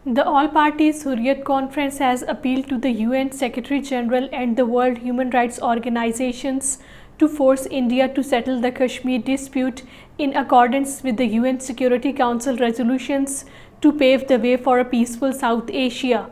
The All-Parties Hurriyat Conference has appealed to the UN Secretary-General and the World Human Rights Organizations to force India to settle the Kashmir dispute in accordance with the UN Security Council resolutions to pave the way for a peaceful South Asia.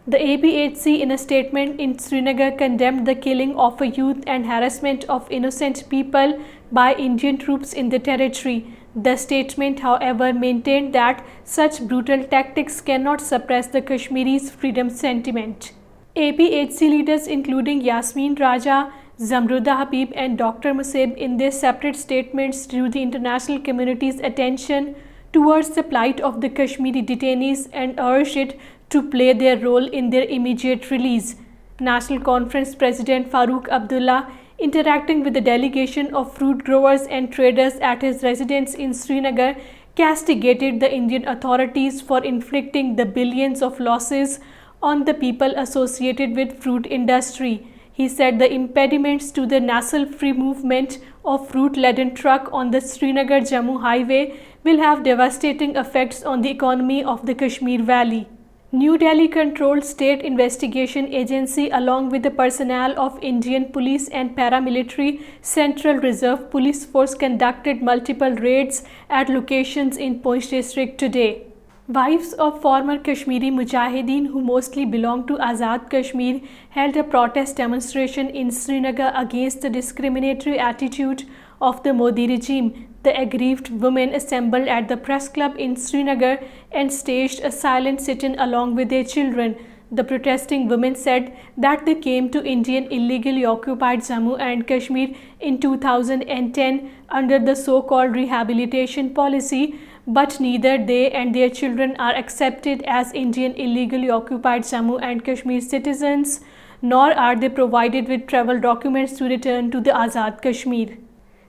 The APHC, in a statement in Srinagar, condemned the killing of a youth and harassment of innocent people by Indian troops in the territory. The statement, however, maintained that such brutal tactics cannot suppress the Kashmiris' freedom sentiment. APHC leaders including Yasmin Raja, Zamruda Habib and Dr. Musab in their separate statements drew the international community's attention towards the plight of the Kashmiri detainees and urged it to play their role in their immediate release. National Conference President Farooq Abdullah, interacting with a delegation of fruit growers and traders at his residence in Srinagar, castigated the Indian authorities for inflicting the billions of losses on the people associated with fruit industry. He said the impediments to the nasal-free movement of fruit-laden truck on the Srinagar-Jammu highway will have devastating effects on the economy of the Kashmir Valley. New Delhi-controlled State Investigation Agency along with the personnel of Indian Police and paramilitary Central Reserve Police Force conducted multiple raids at locations in Poonch district today. Wives of former Kashmiri Mujahideen who mostly belong to Azad Kashmir held a protest demonstration in Srinagar against the discriminatory attitude of the Modi regime. The aggrieved women assembled at the press club in Srinagar and staged a silent sit-in along with their children. The protesting women said that they came to Indian illegally occupied Jammu and Kashmir in 2010 under the so-called rehabilitation policy, but neither they and their children are accepted as Indian illegally occupied Jammu and Kashmir citizens, nor are they provided with travel documents to return to the Azad Kashmir.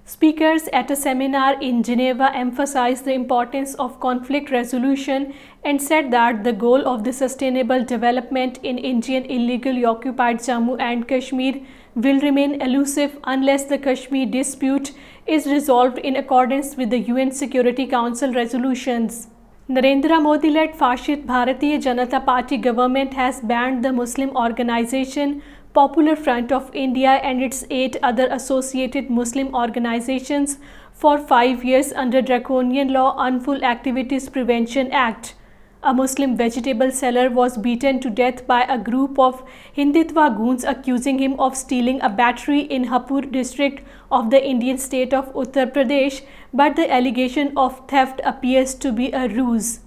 Speakers at a seminar in Geneva emphasized the importance of conflict resolution and said that the goal of the sustainable development in Indian illegally occupied Jammu and Kashmir will remain elusive unless the Kashmir dispute is resolved in accordance with the UN Security Council resolutions. Narendra Modi-led fascist Bharatiya Janata Party government has banned the Muslim organization Popular Front of India and its 8 other associated Muslim organizations for 5 years under draconian law Unlawful Activities Prevention Act. A Muslim vegetable seller was beaten to death by a group of Hindutva goons accusing him of stealing a battery in Hapur district of the Indian state of Uttar Pradesh, but the allegation of theft appears to be a ruse.